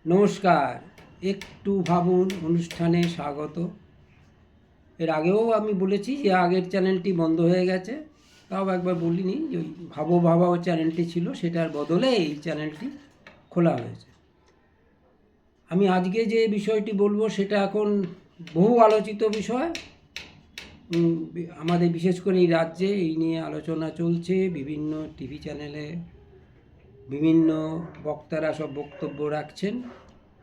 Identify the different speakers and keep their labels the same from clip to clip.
Speaker 1: নমস্কার। একটু ভাবুন অনুষ্ঠানে স্বাগত। এর আগেও আমি বলেছি যে আগের চ্যানেলটি বন্ধ হয়ে গেছে, তাও একবার বলিনি যে ওই ভাবো ভাবাও চ্যানেলটি ছিল, সেটার বদলে এই চ্যানেলটি খোলা হয়েছে। আমি আজকে যে বিষয়টি বলবো সেটা এখন বহু আলোচিত বিষয়। আমাদের বিশেষ করে এই রাজ্যে এই নিয়ে আলোচনা চলছে, বিভিন্ন টিভি চ্যানেলে বিভিন্ন বক্তারা সব বক্তব্য রাখছেন।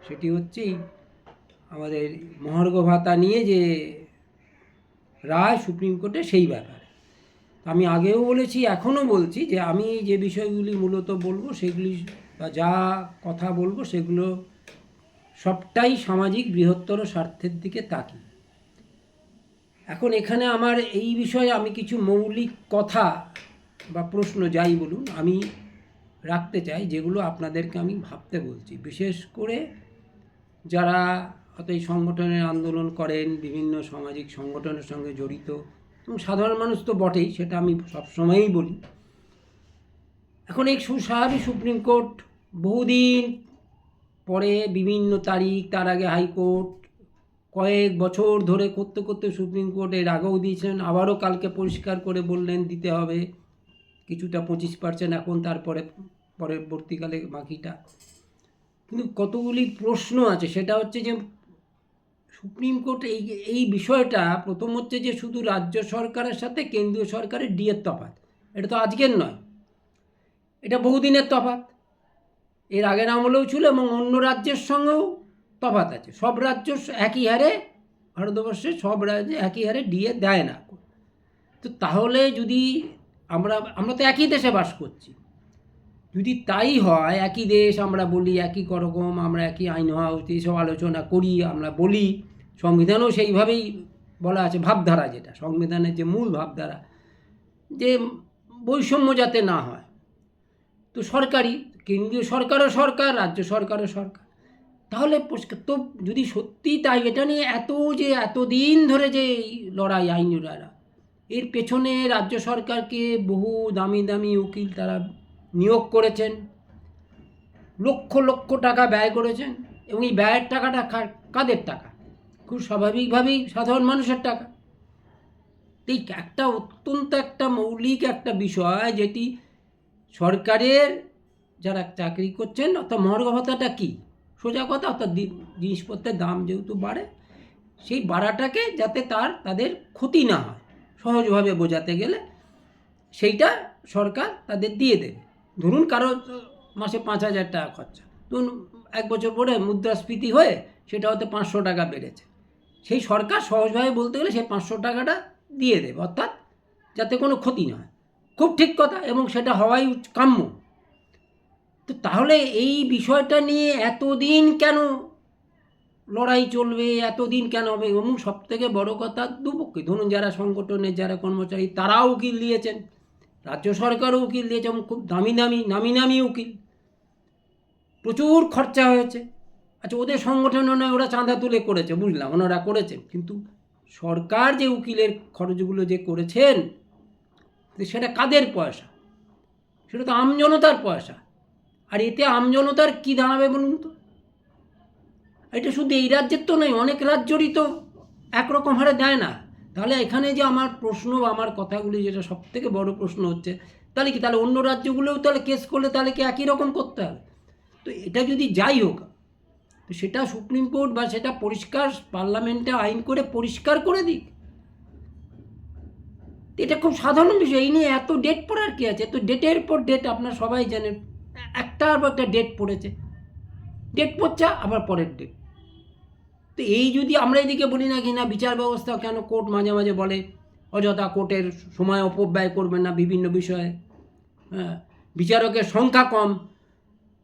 Speaker 1: সেটি হচ্ছেই আমাদের মহার্ঘ ভাতা নিয়ে যে রায় সুপ্রিম কোর্টে, সেই ব্যাপারে আমি আগেও বলেছি, এখনও বলছি যে আমি যে বিষয়গুলি মূলত বলবো সেগুলি বা যা কথা বলবো সেগুলো সবটাই সামাজিক বৃহত্তর স্বার্থের দিকে তাকিয়ে। এখন এখানে আমার এই বিষয়ে আমি কিছু মৌলিক কথা বা প্রশ্ন যাই বলুন আমি রাখতে চাই, যেগুলো আপনাদেরকে আমি ভাবতে বলছি, বিশেষ করে যারা হয়তো এই সংগঠনের আন্দোলন করেন, বিভিন্ন সামাজিক সংগঠনের সঙ্গে জড়িত, এবং সাধারণ মানুষ তো বটেই, সেটা আমি সবসময়ই বলি। এখন এই স্বাভাবিক সুপ্রিম কোর্ট বহুদিন পরে বিভিন্ন তারিখ, তার আগে হাইকোর্ট কয়েক বছর ধরে করতে করতে সুপ্রিম কোর্ট এর আগেও দিয়েছিলেন, আবারও কালকে পরিষ্কার করে বললেন দিতে হবে কিছুটা 25%, এখন তারপরে পরবর্তীকালে বাকিটা। কিন্তু কতগুলি প্রশ্ন আছে, সেটা হচ্ছে যে সুপ্রিম কোর্ট এই বিষয়টা প্রথম হচ্ছে যে শুধু রাজ্য সরকারের সাথে কেন্দ্রীয় সরকারের ডিএর তফাৎ, এটা তো আজকের নয়, এটা বহুদিনের তফাৎ, এর আগের আমলেও ছিল এবং অন্য রাজ্যের সঙ্গেও তফাৎ আছে। সব রাজ্য একই হারে, ভারতবর্ষে সব রাজ্যে একই হারে ডিএ দেয় না। তো তাহলে যদি আমরা তো একই দেশে বাস করছি, যদি তাই হয়, একই দেশ আমরা বলি, একই রকম আমরা একই আইন হওয়া উচিত, এইসব আলোচনা করি, আমরা বলি, সংবিধানেও সেইভাবেই বলা আছে, ভাবধারা, যেটা সংবিধানের যে মূল ভাবধারা, যে বৈষম্য যাতে না হয়। তো সরকারি, কেন্দ্রীয় সরকারও সরকার, রাজ্য সরকারও সরকার, তাহলে তো যদি সত্যি তাই, এটা নিয়ে এতদিন ধরে যে লড়াই আইনিরা, এর পেছনে রাজ্য সরকারকে বহু দামি দামি উকিল তারা নিয়োগ করেছেন, লক্ষ লক্ষ টাকা ব্যয় করেছেন, এবং এই ব্যয়ের টাকাটা কাদের টাকা? খুব স্বাভাবিকভাবেই সাধারণ মানুষের টাকা। এই একটা অত্যন্ত একটা মৌলিক একটা বিষয়, যেটি সরকারের যারা চাকরি করছেন, অর্থাৎ মহার্ঘ ভাতাটা কী, সোজা কথা, অর্থাৎ জিনিসপত্রের দাম যেহেতু বাড়ে, সেই বাড়াটাকে যাতে তাদের ক্ষতি না হয়, সহজভাবে বোঝাতে গেলে সেইটা সরকার তাদের দিয়ে দেবে। ধরুন কারো মাসে 5,000 টাকা খরচা, ধরুন 1 বছর পরে মুদ্রাস্ফীতি হয়ে সেটা হয়তো 500 টাকা বেড়েছে, সেই সরকার সহজভাবে বলতে গেলে সেই 500 টাকাটা দিয়ে দেবে, অর্থাৎ যাতে কোনো ক্ষতি না হয়। খুব ঠিক কথা, এবং সেটা হওয়াই কাম্য। তো তাহলে এই বিষয়টা নিয়ে এতদিন কেন লড়াই চলবে, এতদিন কেন হবে? এবং সবথেকে বড় কথা, দুপক্ষে, ধরুন যারা সংগঠনের যারা কর্মচারী তারাও উকিল দিয়েছেন, রাজ্য সরকারও উকিল দিয়েছে, এবং খুব দামি দামি নামি নামি উকিল, প্রচুর খরচা হয়েছে। আচ্ছা, ওদের সংগঠনে নয়, ওরা চাঁদা তুলে করেছে, বুঝলাম, ওনারা করেছেন, কিন্তু সরকার যে উকিলের খরচগুলো যে করেছেন, সেটা কাদের পয়সা? সেটা তো আমজনতার পয়সা। আর এতে আমজনতার কী দাঁড়াবে বলুন তো? এটা শুধু এই রাজ্যের তো নয়, অনেক রাজ্যেরই তো একরকম হারে দেয় না। তাহলে এখানে যে আমার প্রশ্ন বা আমার কথাগুলি, যেটা সবথেকে বড় প্রশ্ন হচ্ছে, তাহলে কি, তাহলে অন্য রাজ্যগুলোও তাহলে কেস করলে তাহলে কি একই রকম করতে হবে? তো এটা যদি যাই হোক, তো সেটা সুপ্রিম কোর্ট বা সেটা পরিষ্কার পার্লামেন্টে আইন করে পরিষ্কার করে দিক। এটা খুব সাধারণ বিষয়, এই নিয়ে এত ডেট পড়ার কী আছে? তো ডেটের পর ডেট, আপনার সবাই জানেন, একটার পর একটা ডেট পড়েছে, ডেট পড়ছে আবার পরের ডেট। তো এই যদি আমরা এদিকে বলি না কি না বিচার ব্যবস্থা, কেন কোর্ট মাঝে মাঝে বলে অযথা কোর্টের সময় অপব্যয় করবেন না বিভিন্ন বিষয়ে, হ্যাঁ, বিচারকের সংখ্যা কম,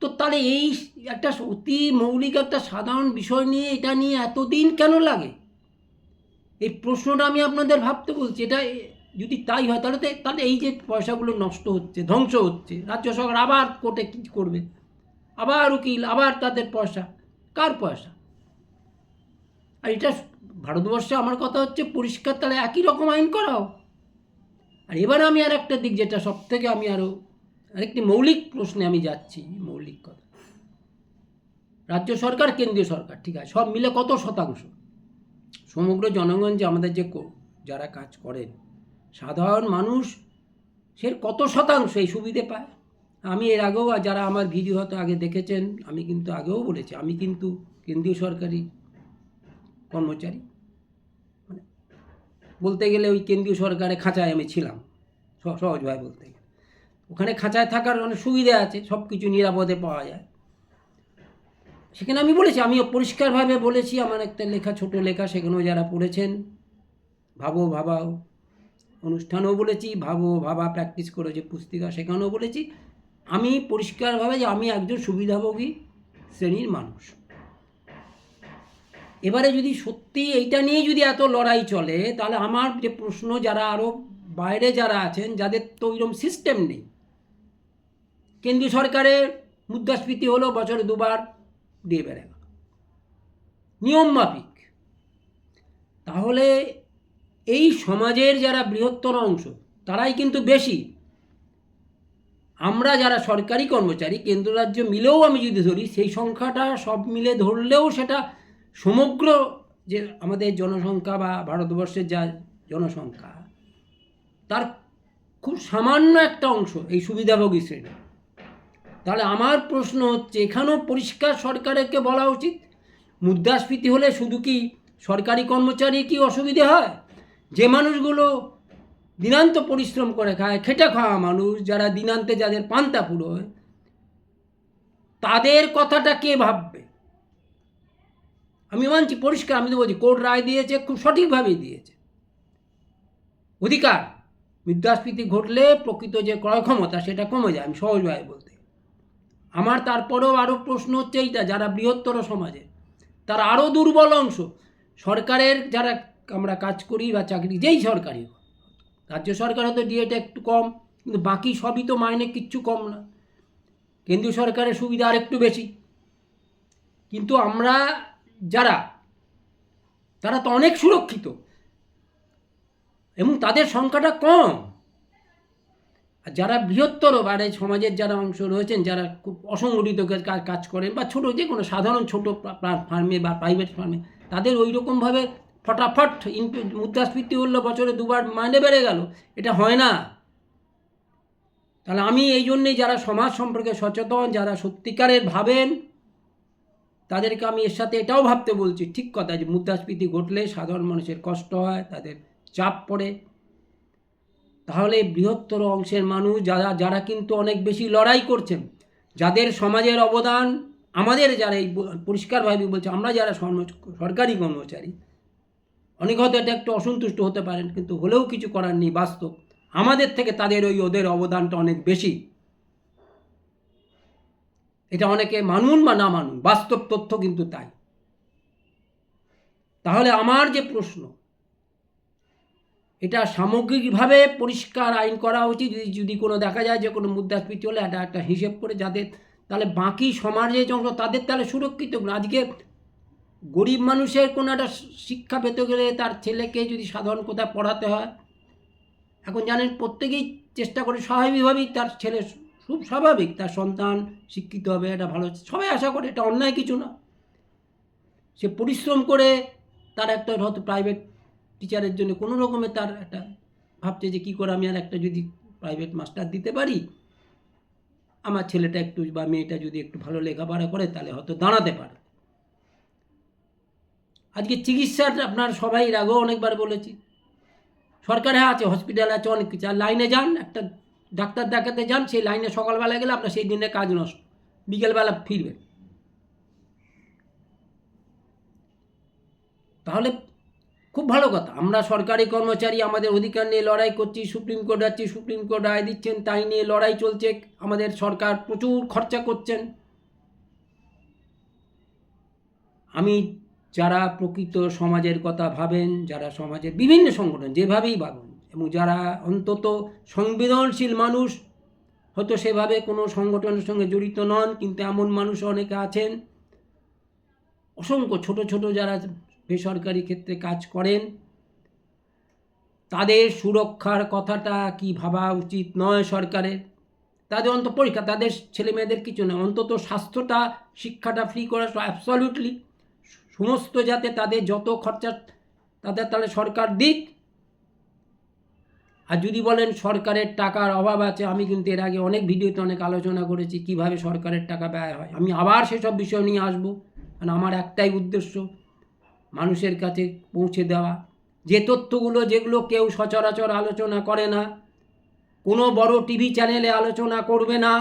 Speaker 1: তো তাহলে এই একটা অতি মৌলিক একটা সাধারণ বিষয় নিয়ে এটা নিয়ে এতদিন কেন লাগে? এই প্রশ্নটা আমি আপনাদের ভাবতে বলছি। এটা যদি তাই হয়, তাহলে এই যে পয়সাগুলো নষ্ট হচ্ছে, ধ্বংস হচ্ছে, রাজ্য সরকার আবার কোর্টে কী করবে, আবার উকিল, আবার তাদের পয়সা, কার পয়সা? আর এটা ভারতবর্ষে, আমার কথা হচ্ছে পরিষ্কার, তাহলে একই রকম আইন করাও। আর এবার আমি আর একটা দিক, যেটা সব থেকে আমি আরেকটি মৌলিক প্রশ্নে আমি যাচ্ছি, মৌলিক কথা, রাজ্য সরকার, কেন্দ্রীয় সরকার, ঠিক আছে, সব মিলে কত শতাংশ? সমগ্র জনগণ যে আমাদের যে যারা কাজ করেন, সাধারণ মানুষ সে কত শতাংশ এই সুবিধে পায়? আমি এর আগেও, যারা আমার ভিডিও হয়তো আগে দেখেছেন, আমি কিন্তু আগেও বলেছি, আমি কিন্তু কেন্দ্রীয় সরকারি কর্মচারী, মানে বলতে গেলে ওই কেন্দ্রীয় সরকারের খাঁচায় আমি ছিলাম, সহজভাবে বলতে গেলে। ওখানে খাঁচায় থাকার অনেক সুবিধা আছে, সব কিছু নিরাপদে পাওয়া যায়। সেখানে আমি বলেছি, আমিও পরিষ্কারভাবে বলেছি, আমার একটা লেখা, ছোট লেখা, সেখানেও যারা পড়েছেন, ভাবো ভাবাও অনুষ্ঠানেও বলেছি, ভাবো ভাবা প্র্যাকটিস করে যে পুস্তিকা, সেখানেও বলেছি, আমি পরিষ্কারভাবে যে আমি একজন সুবিধাভোগী শ্রেণীর মানুষ। এবারে যদি সত্যি এইটা নিয়ে যদি এত লড়াই চলে, তাহলে আমার যে প্রশ্ন, যারা আরও বাইরে যারা আছেন, যাদের তো ওইরকম সিস্টেম নেই, কেন্দ্রীয় সরকারের মুদ্রাস্ফীতি হলো বছরে 2বার দিয়ে বেড়ে গেল নিয়ম মাফিক, তাহলে এই সমাজের যারা বৃহত্তর অংশ তারাই কিন্তু বেশি। আমরা যারা সরকারি কর্মচারী, কেন্দ্র রাজ্য মিলেও আমি যদি ধরি, সেই সংখ্যাটা সব মিলে ধরলেও সেটা সমগ্র যে আমাদের জনসংখ্যা বা ভারতবর্ষের যা জনসংখ্যা, তার খুব সামান্য একটা অংশ এই সুবিধাভোগী শ্রেণী। তাহলে আমার প্রশ্ন হচ্ছে, এখানেও পরিষ্কার সরকারকে বলা উচিত, মুদ্রাস্ফীতি হলে শুধু কি সরকারি কর্মচারী কি অসুবিধে হয়? যে মানুষগুলো দিনান্ত পরিশ্রম করে খায়, খেটে খাওয়া মানুষ, যারা দিনান্তে যাদের পান্তা ফুরোয়, তাদের কথাটা কে ভাববে? আমি মানছি পরিষ্কার, আমি তো বলছি, কোর্ট রায় দিয়েছে, খুব সঠিকভাবেই দিয়েছে। অধিকার, মুদ্রাস্ফীতি ঘটলে প্রকৃত যে ক্রয় ক্ষমতা সেটা কমে যায়, আমি সহজভাবে বলতে। আমার তারপরেও আরও প্রশ্ন হচ্ছে এইটা, যারা বৃহত্তর সমাজে, তার আরও দুর্বল অংশ, সরকারের যারা আমরা কাজ করি বা চাকরি, যেই সরকারি, রাজ্য সরকার হয়তো ডিএটা একটু কম, কিন্তু বাকি সবই তো মাইনে কিচ্ছু কম না, কেন্দ্রীয় সরকারের সুবিধা আর একটু বেশি। কিন্তু আমরা যারা, তারা তো অনেক সুরক্ষিত এবং তাদের সংখ্যাটা কম। আর যারা বৃহত্তর বারে সমাজের যারা অংশ রয়েছেন, যারা খুব অসংগঠিত কাজ করেন বা ছোটো যে কোনো সাধারণ ছোটো ফার্মে বা প্রাইভেট ফার্মে, তাদের ওই রকমভাবে ফটাফট মুদ্রাস্ফীতি হলো বছরে 2বার মাইনে বেড়ে গেল, এটা হয় না। তাহলে আমি এই জন্যেই যারা সমাজ সম্পর্কে সচেতন, যারা সত্যিকারের ভাবেন, তাদেরকে আমি এর সাথে এটাও ভাবতে বলছি, ঠিক কথা, যে মুদ্রাস্ফীতি ঘটলে সাধারণ মানুষের কষ্ট হয়, তাদের চাপ পড়ে। তাহলে বৃহত্তর অংশের মানুষ যারা কিন্তু অনেক বেশি লড়াই করছেন, যাদের সমাজের অবদান, আমাদের যারা এই পরিষ্কারভাবে বলছে, আমরা যারা সরকারি কর্মচারী, অনেক হয়তো এটা একটু অসন্তুষ্ট হতে পারেন, কিন্তু হলেও কিছু করার নেই, বাস্তব আমাদের থেকে তাদের ওদের অবদানটা অনেক বেশি। এটা অনেকে মানুন বা না মানুন, বাস্তব তথ্য কিন্তু তাই। তাহলে আমার যে প্রশ্ন, এটা সামগ্রিকভাবে পরিষ্কার আইন করা উচিত। যদি কোনো দেখা যায় যে কোনো মুদ্রাস্ফীতি হলে এটা একটা হিসেব করে, যাদের তাহলে বাকি সমাজের অংশ তাদের তাহলে সুরক্ষিত। আজকে গরিব মানুষের কোনো একটা শিক্ষা পেতে গেলে, তার ছেলেকে যদি সাধারণ কোথায় পড়াতে হয়, এখন জানেন প্রত্যেকেই চেষ্টা করে স্বাভাবিকভাবেই, তার ছেলে খুব স্বাভাবিক, তার সন্তান শিক্ষিত হবে, এটা ভালো, সবাই আশা করে, এটা অন্যায় কিছু না। সে পরিশ্রম করে তার একটা হয়তো প্রাইভেট টিচারের জন্য কোনো রকমের তার একটা ভাবছে যে কী করে আমি আর একটা যদি প্রাইভেট মাস্টার দিতে পারি, আমার ছেলেটা একটু বা মেয়েটা যদি একটু ভালো লেখাপড়া করে, তাহলে হয়তো দাঁড়াতে পারে। আজকে চিকিৎসার আপনার সবাই এর আগেও অনেকবার বলেছি, সরকারে আছে, হসপিটাল আছে, অনেক কিছু, আর লাইনে যান, একটা ডাক্তার দেখাতে যান, সেই লাইনে সকালবেলা গেলে আপনার সেই দিনে কাজ নষ্ট, বিকেলবেলা ফিরবেন। তাহলে খুব ভালো কথা, আমরা সরকারি কর্মচারী, আমাদের অধিকার নিয়ে লড়াই করছি, সুপ্রিম কোর্ট যাচ্ছি, সুপ্রিম কোর্ট রায় দিচ্ছেন, তাই নিয়ে লড়াই চলছে, আমাদের সরকার প্রচুর খরচা করছেন। আমি যারা প্রকৃত সমাজের কথা ভাবেন, যারা সমাজের বিভিন্ন সংগঠন যেভাবেই ভাবেন, এবং যারা অন্তত সংবেদনশীল মানুষ, হয়তো সেভাবে কোনো সংগঠনের সঙ্গে জড়িত নন, কিন্তু এমন মানুষ অনেকে আছেন, অসংখ্য ছোট ছোট যারা বেসরকারি ক্ষেত্রে কাজ করেন, তাদের সুরক্ষার কথাটা কি ভাবা উচিত নয় সরকারের? তাদের অন্তত পরীক্ষা, তাদের ছেলে মেয়েদের কিছু না, অন্তত স্বাস্থ্যটা, শিক্ষাটা ফ্রি করা অ্যাবসলিউটলি সমস্ত, যাতে তাদের যত খরচা তাদের তাহলে সরকার দিক। আর যদি বলেন সরকারের টাকার অভাব আছে, আমি কিন্তু এর আগে অনেক ভিডিওতে অনেক আলোচনা করেছি কিভাবে সরকারের টাকা ব্যয় হয়। আমি আবার সেসব বিষয় নিয়ে আসবো, কারণ আমার একটাই উদ্দেশ্য মানুষের কাছে পৌঁছে দেওয়া যে তথ্যগুলো, যেগুলো কেউ সচরাচর আলোচনা করে না, কোনো বড় টিভি চ্যানেলে আলোচনা করবে না।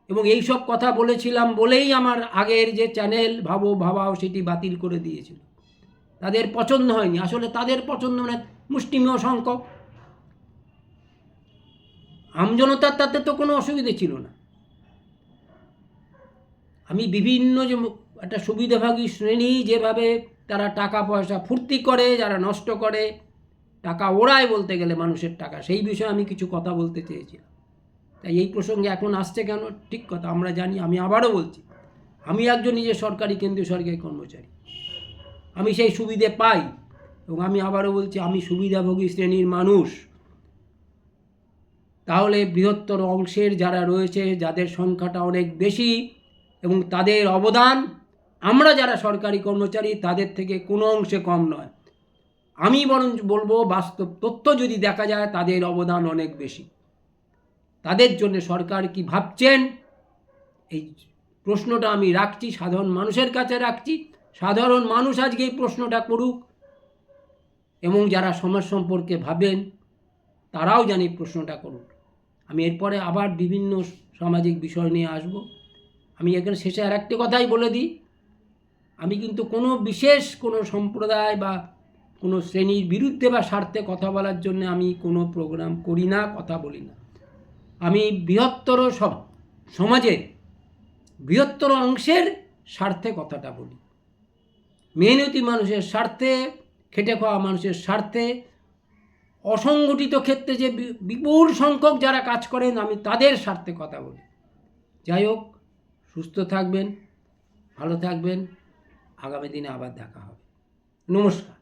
Speaker 1: এবং এই সব কথা বলেছিলাম বলেই আমার আগের যে চ্যানেল ভাবাও সেটি বাতিল করে দিয়েছিল। তাদের পছন্দ হয়নি, আসলে তাদের পছন্দ মানে মুষ্টিমেয় সংখ্যক, আমজনতার তাতে তো কোনো অসুবিধে ছিল না। আমি বিভিন্ন যে একটা সুবিধাভোগী শ্রেণী যেভাবে তারা টাকা পয়সা ফুর্তি করে, যারা নষ্ট করে, টাকা ওড়ায় বলতে গেলে মানুষের টাকা, সেই বিষয়ে আমি কিছু কথা বলতে চেয়েছিলাম। তাই এই প্রসঙ্গে এখন আসছে কেন, ঠিক কথা আমরা জানি। আমি আবারও বলছি, আমি একজন নিজে সরকারি, কেন্দ্রীয় সরকারি কর্মচারী, আমি সেই সুবিধে পাই। এবং আমি আবারও বলছি, আমি সুবিধাভোগী শ্রেণীর মানুষ। তাহলে বৃহত্তর অংশের যারা রয়েছে, যাদের সংখ্যাটা অনেক বেশি এবং তাদের অবদান আমরা যারা সরকারি কর্মচারী তাদের থেকে কোনো অংশে কম নয়। আমি বরং বলবো, বাস্তব তথ্য যদি দেখা যায় তাদের অবদান অনেক বেশি। তাদের জন্য সরকার কি ভাবছেন, এই প্রশ্নটা আমি রাখছি, সাধারণ মানুষের কাছে রাখছি। সাধারণ মানুষ আজকে এই প্রশ্নটা করুক, এবং যারা সমাজ সম্পর্কে ভাবেন তারাও জানি প্রশ্নটা করুক। আমি এরপরে আবার বিভিন্ন সামাজিক বিষয় নিয়ে আসব। আমি এখানে শেষে আর একটি কথাই বলে দিই, আমি কিন্তু কোনো বিশেষ কোনো সম্প্রদায় বা কোনো শ্রেণীর বিরুদ্ধে বা স্বার্থে কথা বলার জন্য আমি কোনো প্রোগ্রাম করি না, কথা বলি না। আমি বৃহত্তর সমাজের বৃহত্তর অংশের স্বার্থে কথাটা বলি, মেহনতি মানুষের স্বার্থে, খেটে খাওয়া মানুষের স্বার্থে, অসংগঠিত ক্ষেত্রে যে বিপুল সংখ্যক যারা কাজ করেন আমি তাদের স্বার্থে কথা বলি। যাই হোক, সুস্থ থাকবেন, ভালো থাকবেন, আগামী দিনে আবার দেখা হবে। নমস্কার।